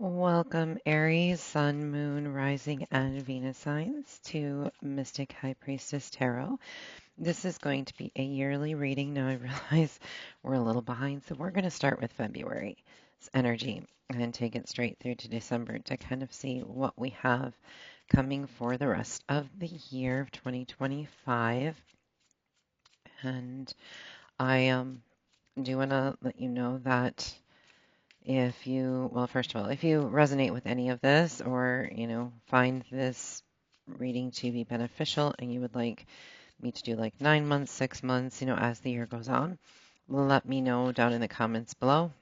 Welcome, Aries, Sun, Moon, Rising, and Venus signs to Mystic High Priestess Tarot. This is going to be a yearly reading. Now, I realize we're a little behind, so we're going to start with February's energy and then take it straight through to December to kind of see what we have coming for the rest of the year of 2025. And I do want to let you know that well, first of all, if you resonate with any of this or, find this reading to be beneficial and you would like me to do like 9 months, 6 months, as the year goes on, let me know down in the comments below.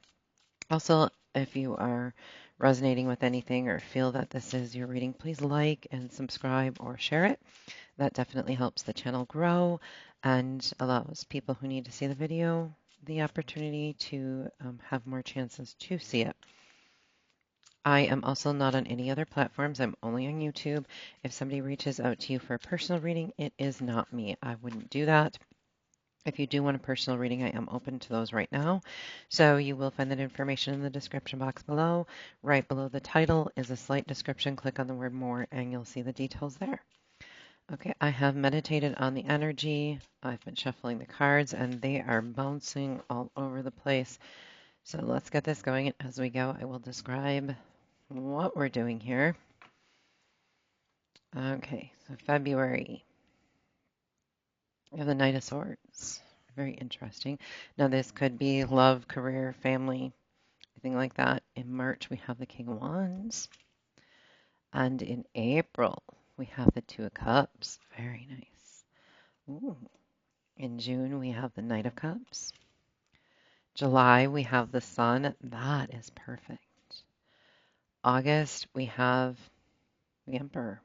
Also, if you are resonating with anything or feel that this is your reading, please like and subscribe or share it. That definitely helps the channel grow and allows people who need to see the video the opportunity to have more chances to see it. I am also not on any other platforms. I'm only on YouTube. If somebody reaches out to you for a personal reading, it is not me. I wouldn't do that. If you do want a personal reading, I am open to those right now. So you will find that information in the description box below. Right below the title is a slight description. Click on the word more and you'll see the details there. Okay, I have meditated on the energy. I've been shuffling the cards and they are bouncing all over the place. So let's get this going. As we go, I will describe what we're doing here. Okay, so February. We have the Knight of Swords. Very interesting. Now, this could be love, career, family, anything like that. In March, we have the King of Wands. And in April, we have the Two of Cups. Very nice. Ooh. In June, we have the Knight of Cups. July, we have the Sun. That is perfect. August, we have the Emperor.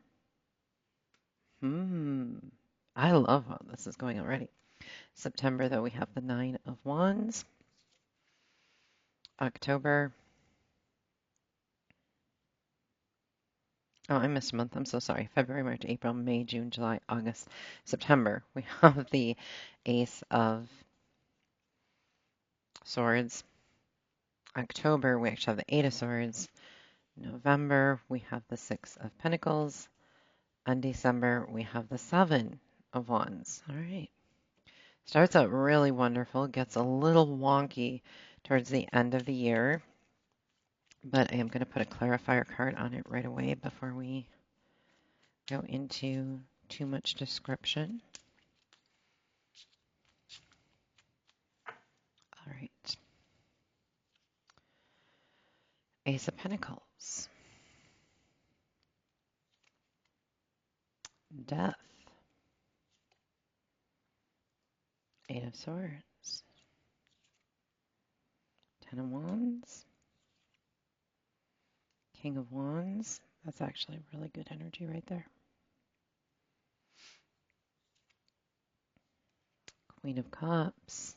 I love how this is going already. September, though, we have the Nine of Wands. October. Oh, I missed a month. I'm so sorry. February, March, April, May, June, July, August, September. We have the Ace of Swords. October, we actually have the Eight of Swords. November, we have the Six of Pentacles. And December, we have the Seven of Wands. All right. Starts out really wonderful, gets a little wonky towards the end of the year, but I am going to put a clarifier card on it right away before we go into too much description. All right. Ace of Pentacles. Death. Eight of Swords. Ten of Wands. King of Wands. That's actually really good energy right there. Queen of Cups.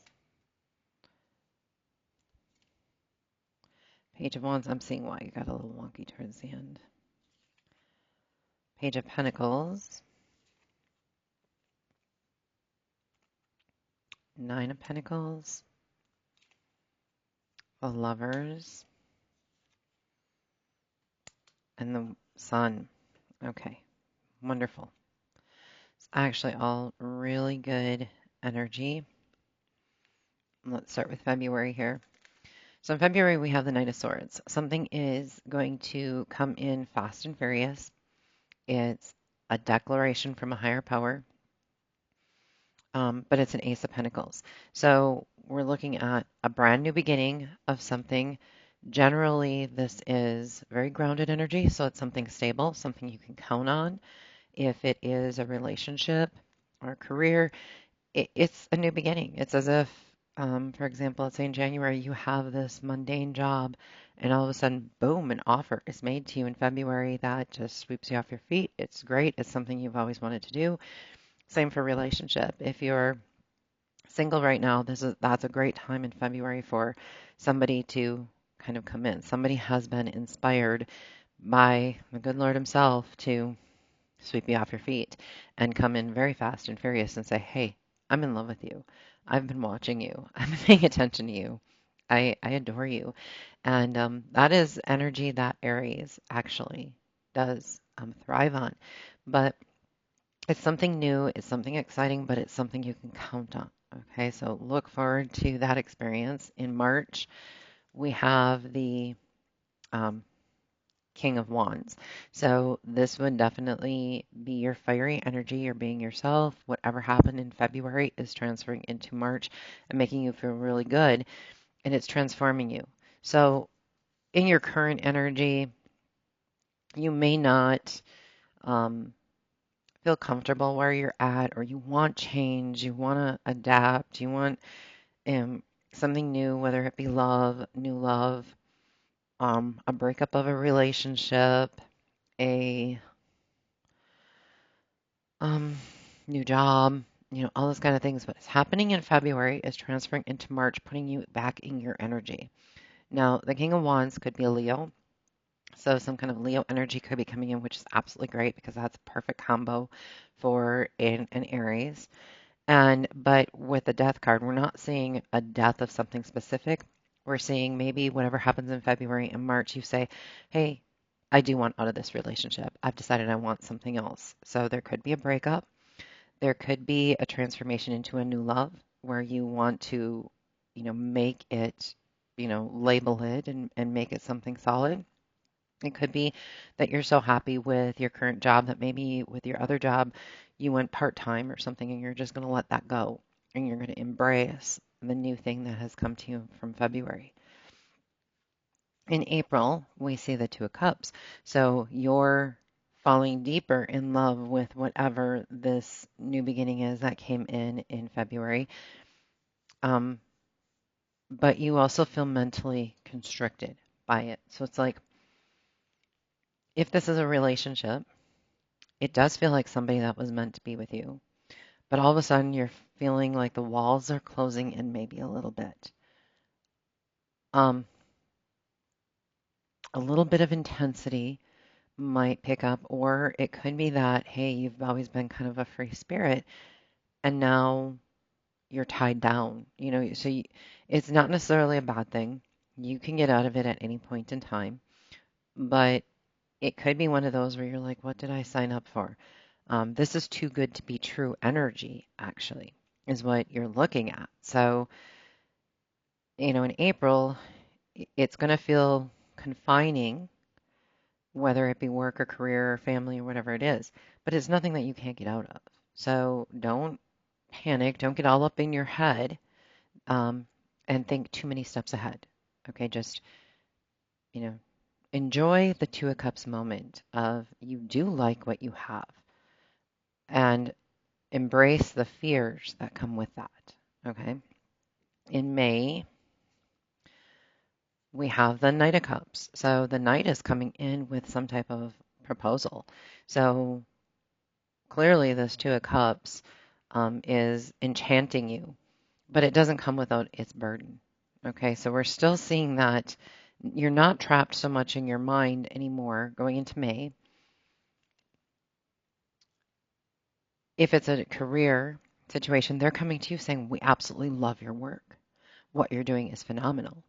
Page of Wands. I'm seeing why you got a little wonky towards the end. Page of Pentacles. Nine of Pentacles. The Lovers. And the Sun. Okay, wonderful. It's actually all really good energy. Let's start with February here. So in February, we have the Knight of Swords. Something is going to come in fast and furious. It's a declaration from a higher power, but it's an Ace of Pentacles. So we're looking at a brand new beginning of something. Generally, this is very grounded energy, so it's something stable, something you can count on. If it is a relationship or a career, it's a new beginning. It's as if, for example, let's say in January, you have this mundane job, and all of a sudden, boom, an offer is made to you in February that just sweeps you off your feet. It's great. It's something you've always wanted to do. Same for relationship. If you're single right now, that's a great time in February for somebody to kind of come in. Somebody has been inspired by the good Lord himself to sweep you off your feet and come in very fast and furious and say, hey, I'm in love with you. I've been watching you. I've been paying attention to you. I adore you. And that is energy that Aries actually does thrive on. But it's something new, it's something exciting, but it's something you can count on. Okay, so look forward to that experience. In March, we have the um, King of Wands. So this would definitely be your fiery energy, your being yourself. Whatever happened in February is transferring into March and making you feel really good, and it's transforming you. So in your current energy, you may not um, feel comfortable where you're at, or you want change, you want to adapt, you want um, something new, whether it be love, new love, a breakup of a relationship, a um, new job, all those kind of things. What's happening in February is transferring into March, putting you back in your energy. Now, the King of Wands could be a Leo. So some kind of Leo energy could be coming in, which is absolutely great because that's a perfect combo for an Aries. But with the death card, we're not seeing a death of something specific. We're seeing maybe whatever happens in February and March, you say, hey, I do want out of this relationship. I've decided I want something else. So there could be a breakup. There could be a transformation into a new love where you want to, make it, label it and make it something solid. It could be that you're so happy with your current job that maybe with your other job you went part-time or something and you're just going to let that go and you're going to embrace the new thing that has come to you from February. In April, we see the Two of Cups. So you're falling deeper in love with whatever this new beginning is that came in February. Um, but you also feel mentally constricted by it. So it's like if this is a relationship, it does feel like somebody that was meant to be with you. But all of a sudden, you're feeling like the walls are closing in maybe a little bit. Um, a little bit of intensity might pick up, or it could be that, hey, you've always been kind of a free spirit, and now you're tied down. It's not necessarily a bad thing. You can get out of it at any point in time, but it could be one of those where you're like, what did I sign up for? This is too good to be true energy, actually, is what you're looking at. So, in April, it's going to feel confining, whether it be work or career or family or whatever it is, but it's nothing that you can't get out of. So don't panic, don't get all up in your head, um, and think too many steps ahead. Okay, just, you know, enjoy the Two of Cups moment of you do like what you have and embrace the fears that come with that. Okay. In May, we have the Knight of Cups. So the Knight is coming in with some type of proposal. So clearly, this Two of Cups is enchanting you, but it doesn't come without its burden. Okay, so we're still seeing that you're not trapped so much in your mind anymore going into May. If it's a career situation, they're coming to you saying, we absolutely love your work. What you're doing is phenomenal.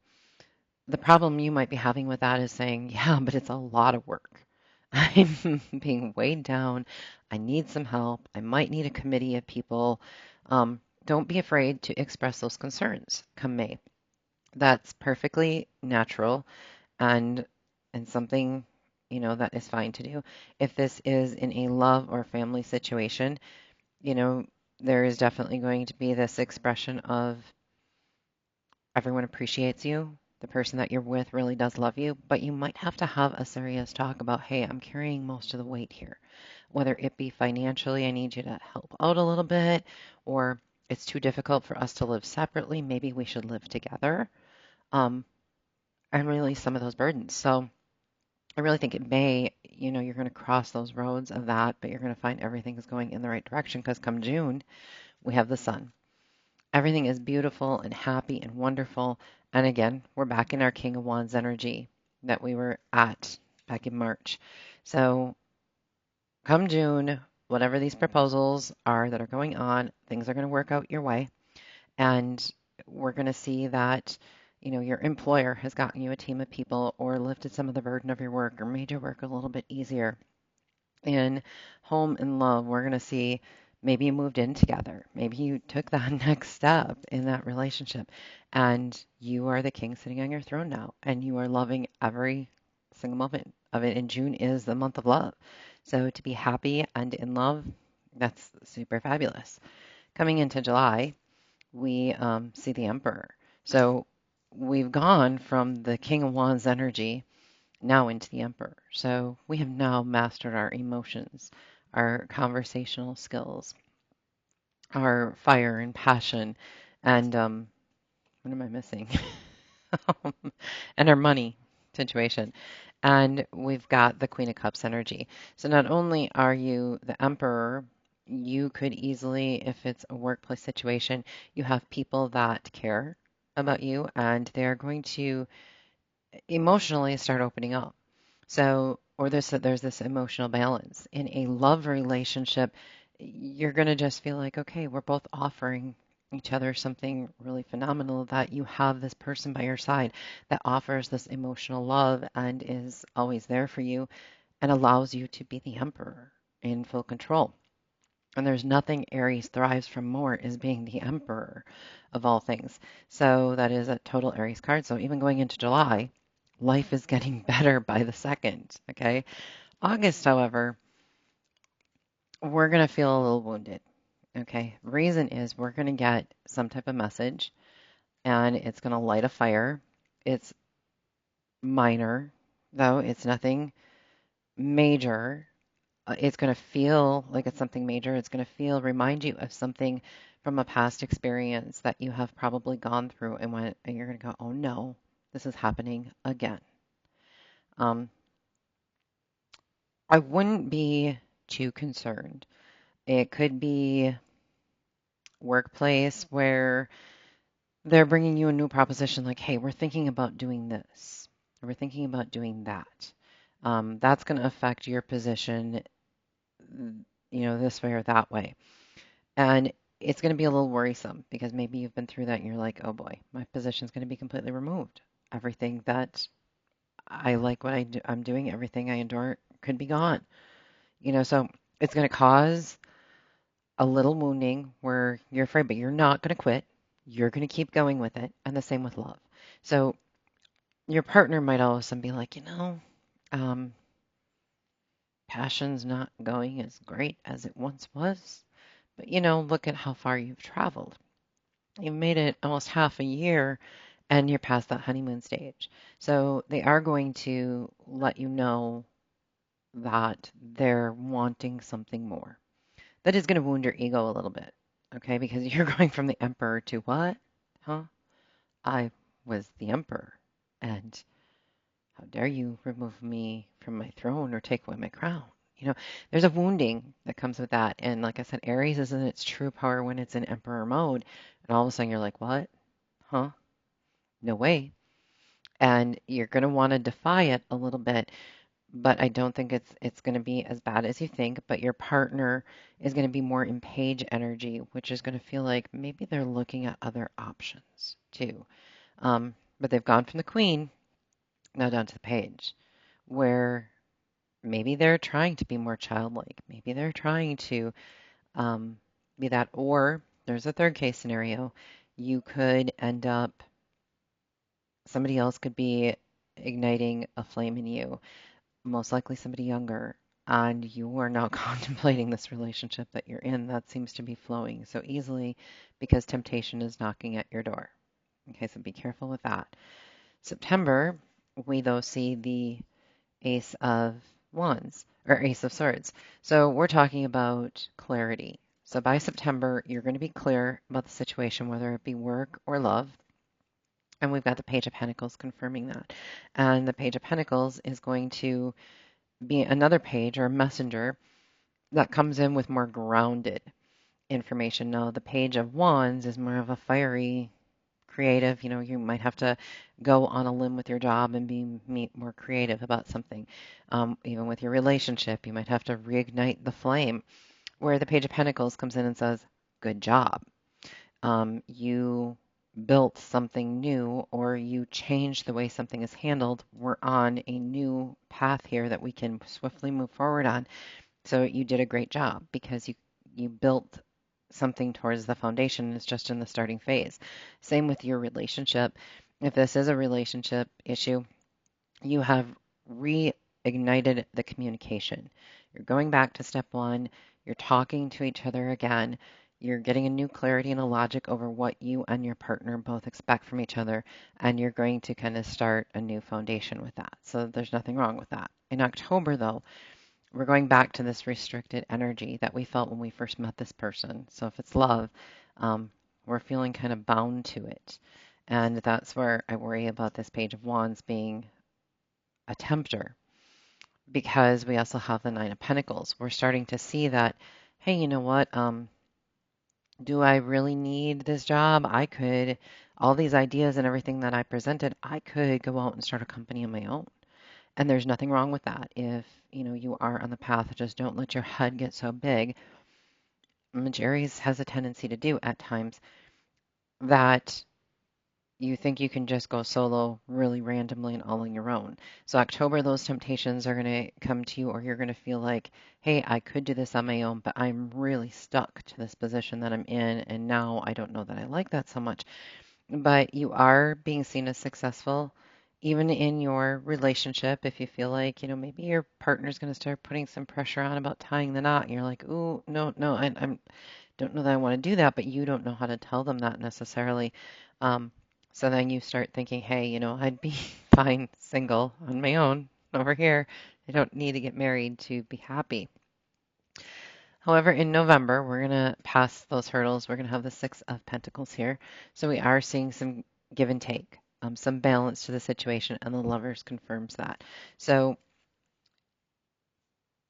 The problem you might be having with that is saying, yeah, but it's a lot of work. I'm being weighed down. I need some help. I might need a committee of people. Don't be afraid to express those concerns come May. That's perfectly natural and something, that is fine to do. If this is in a love or family situation, you know, there is definitely going to be this expression of everyone appreciates you. The person that you're with really does love you, but you might have to have a serious talk about, hey, I'm carrying most of the weight here. Whether it be financially, I need you to help out a little bit, or it's too difficult for us to live separately. Maybe we should live together, and release some of those burdens. So I really think it may, you're going to cross those roads of that, but you're going to find everything is going in the right direction because come June, we have the sun. Everything is beautiful and happy and wonderful. And again, we're back in our King of Wands energy that we were at back in March. So come June, whatever these proposals are that are going on, things are going to work out your way. And we're going to see that, your employer has gotten you a team of people or lifted some of the burden of your work or made your work a little bit easier. In home and love, we're going to see maybe you moved in together. Maybe you took that next step in that relationship and you are the king sitting on your throne now and you are loving every single moment of it. And June is the month of love. So to be happy and in love, that's super fabulous. Coming into July, we see the Emperor. So we've gone from the King of Wands energy now into the Emperor. So we have now mastered our emotions, our conversational skills, our fire and passion, and what am I missing? And our money situation. And we've got the Queen of Cups energy. So not only are you the Emperor, you could easily, if it's a workplace situation, you have people that care about you and they're going to emotionally start opening up. So, or there's this emotional balance. In a love relationship, you're going to just feel like, okay, we're both offering each other something really phenomenal, that you have this person by your side that offers this emotional love and is always there for you and allows you to be the emperor in full control. And there's nothing Aries thrives from more is being the emperor of all things. So that is a total Aries card. So even going into July, life is getting better by the second. Okay. August, however, we're going to feel a little wounded. Okay. Reason is we're going to get some type of message and it's going to light a fire. It's minor, though. It's nothing major. It's going to feel like it's something major. It's going to remind you of something from a past experience that you have probably gone through and you're going to go, oh no, this is happening again. Um, I wouldn't be too concerned. It could be workplace where they're bringing you a new proposition like, hey, we're thinking about doing this, or we're thinking about doing that. That's going to affect your position, this way or that way. And it's going to be a little worrisome because maybe you've been through that and you're like, oh boy, my position's going to be completely removed. Everything that I like what I'm doing, everything I endure could be gone. So it's going to cause a little wounding where you're afraid, but you're not going to quit. You're going to keep going with it. And the same with love. So your partner might all of a sudden be like, um, passion's not going as great as it once was. But, look at how far you've traveled. You've made it almost half a year and you're past that honeymoon stage. So they are going to let you know that they're wanting something more. That is going to wound your ego a little bit, okay? Because you're going from the emperor to what? Huh? I was the emperor. And how dare you remove me from my throne or take away my crown? There's a wounding that comes with that. And like I said, Aries is in its true power when it's in emperor mode. And all of a sudden you're like, what? Huh? No way. And you're going to want to defy it a little bit, but I don't think it's going to be as bad as you think. But your partner is going to be more in page energy, which is going to feel like maybe they're looking at other options too. But they've gone from the queen now down to the page, where maybe they're trying to be more childlike. Maybe they're trying to be that. Or there's a third case scenario. You could end up, somebody else could be igniting a flame in you, most likely somebody younger, and you are now contemplating this relationship that you're in that seems to be flowing so easily because temptation is knocking at your door. Okay, so be careful with that. September, we though see the Ace of Wands or Ace of Swords. So we're talking about clarity. So by September, you're going to be clear about the situation, whether it be work or love. And we've got the Page of Pentacles confirming that. And the Page of Pentacles is going to be another page or a messenger that comes in with more grounded information. Now, the Page of Wands is more of a fiery, creative. You might have to go on a limb with your job and be more creative about something. Even with your relationship, you might have to reignite the flame. Where the Page of Pentacles comes in and says, good job. You built something new or you changed the way something is handled, we're on a new path here that we can swiftly move forward on. So you did a great job because you built something towards the foundation. It's just in the starting phase. Same with your relationship. If this is a relationship issue, you have reignited the communication. You're going back to step one. You're talking to each other again. You're getting a new clarity and a logic over what you and your partner both expect from each other, and you're going to kind of start a new foundation with that. So there's nothing wrong with that. In October, though, we're going back to this restricted energy that we felt when we first met this person. So if it's love, we're feeling kind of bound to it. And that's where I worry about this Page of Wands being a tempter because we also have the Nine of Pentacles. We're starting to see that, hey, you know what? Do I really need this job? I could, all these ideas and everything that I presented, I could go out and start a company on my own. And there's nothing wrong with that. If, you are on the path, just don't let your head get so big, which Aries has a tendency to do at times, that you think you can just go solo really randomly and all on your own. So October, those temptations are going to come to you, or you're going to feel like, hey, I could do this on my own, but I'm really stuck to this position that I'm in, and now I don't know that I like that so much. But you are being seen as successful, even in your relationship. If you feel like, maybe your partner's going to start putting some pressure on about tying the knot, and you're like, ooh, no, no, I'm don't know that I want to do that, but you don't know how to tell them that necessarily. Um, so then you start thinking, hey, I'd be fine single on my own over here. I don't need to get married to be happy. However, in November, we're going to pass those hurdles. We're going to have the Six of Pentacles here. So we are seeing some give and take, some balance to the situation, and the Lovers confirms that. So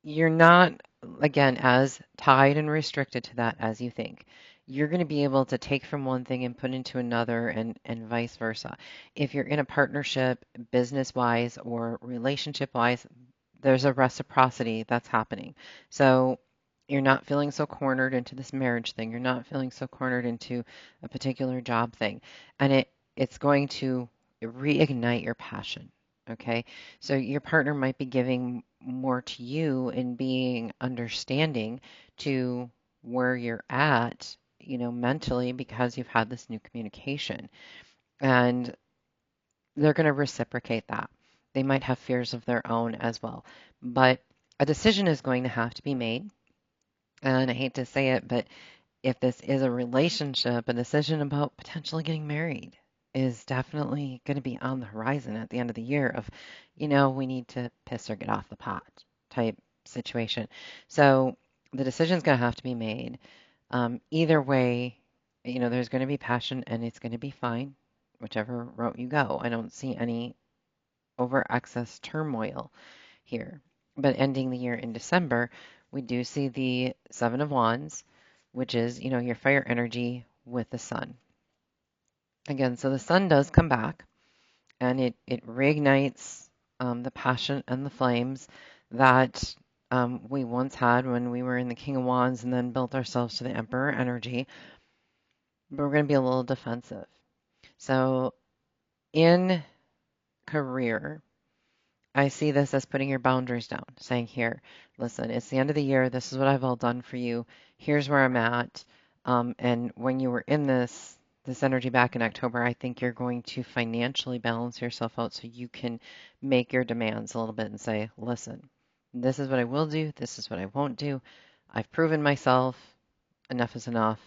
you're not, again, as tied and restricted to that as you think. You're going to be able to take from one thing and put into another and vice versa. If you're in a partnership, business wise or relationship wise, there's a reciprocity that's happening. So you're not feeling so cornered into this marriage thing. You're not feeling so cornered into a particular job thing. And it's going to reignite your passion. Okay. So your partner might be giving more to you and being understanding to where you're at, mentally because you've had this new communication. And they're going to reciprocate that. They might have fears of their own as well. But a decision is going to have to be made. And I hate to say it, but if this is a relationship, a decision about potentially getting married is definitely going to be on the horizon at the end of the year of, we need to piss or get off the pot type situation. So the decision's going to have to be made. Either way, there's going to be passion and it's going to be fine, whichever route you go. I don't see any over excess turmoil here. But ending the year in December, we do see the Seven of Wands, which is, your fire energy with the sun. Again, so the sun does come back and it reignites the passion and the flames that we once had when we were in the King of Wands and then built ourselves to the Emperor energy. But we're going to be a little defensive. So in career, I see this as putting your boundaries down, saying, here, listen, it's the end of the year. This is what I've all done for you. Here's where I'm at. And when you were in this energy back in October, I think you're going to financially balance yourself out so you can make your demands a little bit and say, listen, this is what I will do. This is what I won't do. I've proven myself. Enough is enough,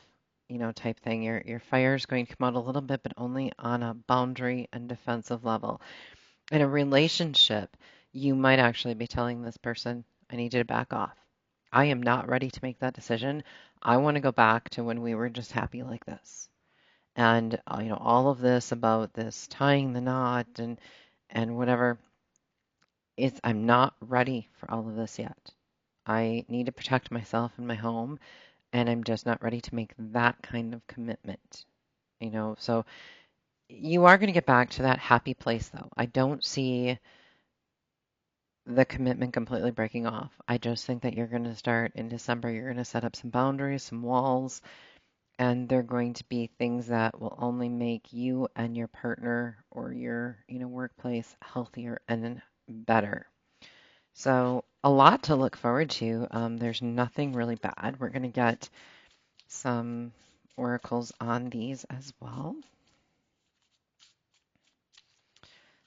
type thing. Your fire is going to come out a little bit, but only on a boundary and defensive level. In a relationship, you might actually be telling this person, I need you to back off. I am not ready to make that decision. I want to go back to when we were just happy like this. And all of this about this tying the knot and whatever, I'm not ready for all of this yet. I need to protect myself and my home, and I'm just not ready to make that kind of commitment. So you are going to get back to that happy place though. I don't see the commitment completely breaking off. I just think that you're going to start in December, you're going to set up some boundaries, some walls, and they're going to be things that will only make you and your partner or your, workplace healthier and better. So a lot to look forward to. There's nothing really bad. We're going to get some oracles on these as well.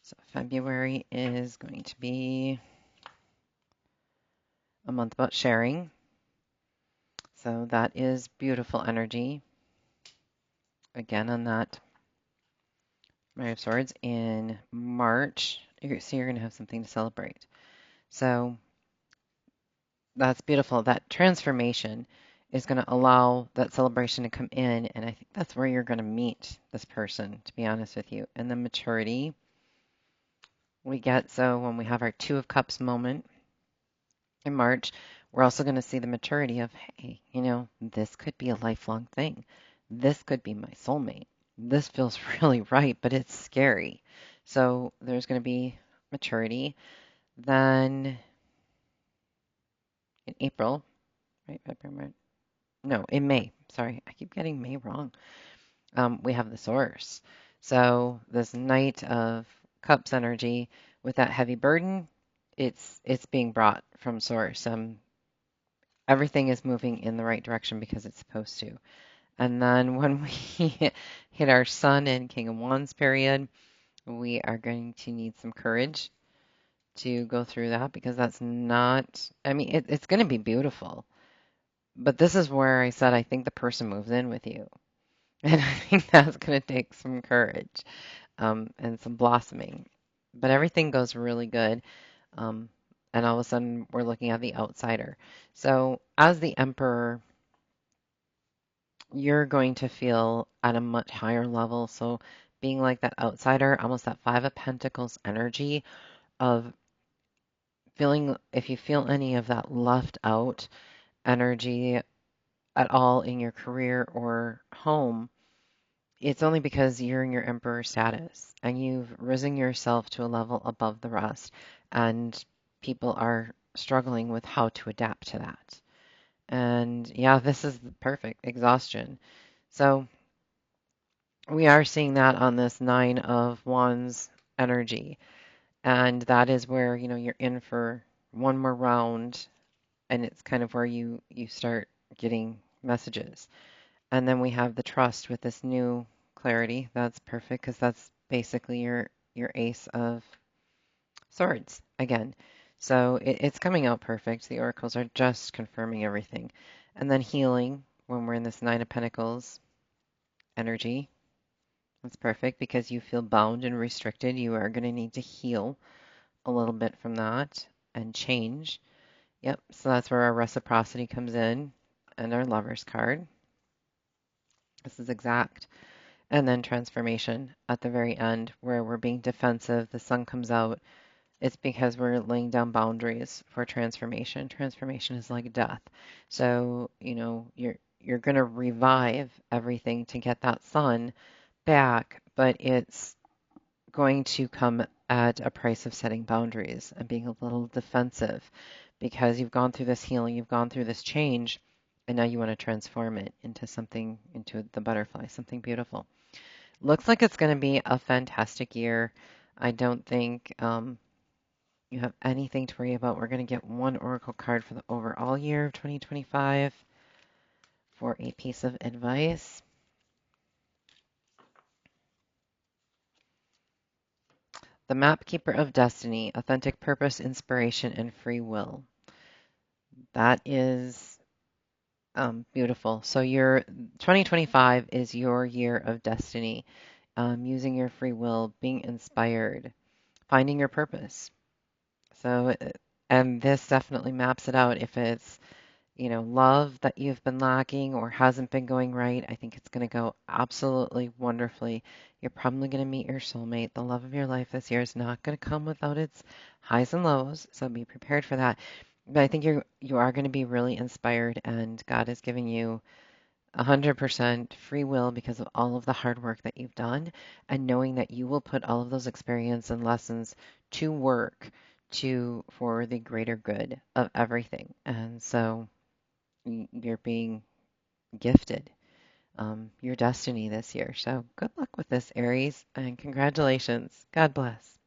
So February is going to be a month about sharing. So that is beautiful energy. Again, on that Knight of Swords in March. So you're going to have something to celebrate. So that's beautiful. That transformation is going to allow that celebration to come in. And I think that's where you're going to meet this person, to be honest with you. And the maturity we get. So when we have our Two of Cups moment in March, we're also going to see the maturity of, hey, this could be a lifelong thing. This could be my soulmate. This feels really right, but it's scary. So there's going to be maturity. Then in April, right? February, no, in May. Sorry, I keep getting May wrong. We have the Source. So this Knight of Cups energy with that heavy burden, it's being brought from Source. Everything is moving in the right direction because it's supposed to. And then when we hit our Sun and King of Wands period, we are going to need some courage to go through that because that's not, it's going to be beautiful. But this is where I said I think the person moves in with you. And I think that's going to take some courage and some blossoming. But everything goes really good. Um, and all of a sudden, we're looking at the outsider. So, as the Emperor, you're going to feel at a much higher level. So, being like that outsider, almost that Five of Pentacles energy of feeling, if you feel any of that left out energy at all in your career or home, it's only because you're in your emperor status and you've risen yourself to a level above the rest, and people are struggling with how to adapt to that. And yeah, this is the perfect exhaustion. So we are seeing that on this Nine of Wands energy. And that is where, you're in for one more round, and it's kind of where you start getting messages. And then we have the trust with this new clarity. That's perfect because that's basically your Ace of Swords again. So it's coming out perfect. The oracles are just confirming everything. And then healing when we're in this Nine of Pentacles energy. That's perfect because you feel bound and restricted. You are going to need to heal a little bit from that and change. Yep, so that's where our reciprocity comes in and our Lover's card. This is exact. And then transformation at the very end, where we're being defensive, the sun comes out. It's because we're laying down boundaries for transformation. Transformation is like death. So, you're going to revive everything to get that sun back, but it's going to come at a price of setting boundaries and being a little defensive because you've gone through this healing, you've gone through this change, and now you want to transform it into something, into the butterfly, something beautiful. Looks like it's going to be a fantastic year. I don't think you have anything to worry about. We're going to get one oracle card for the overall year of 2025 for a piece of advice. The Map Keeper of Destiny, authentic purpose, inspiration, and free will. That is beautiful. So your 2025 is your year of destiny, using your free will, being inspired, finding your purpose. So, and this definitely maps it out. If it's, love that you've been lacking or hasn't been going right, I think it's going to go absolutely wonderfully. You're probably going to meet your soulmate. The love of your life this year is not going to come without its highs and lows, so be prepared for that. But I think you are going to be really inspired, and God is giving you 100% free will because of all of the hard work that you've done, and knowing that you will put all of those experience and lessons to work for the greater good of everything. And so you're being gifted your destiny this year. So good luck with this, Aries, and congratulations. God bless.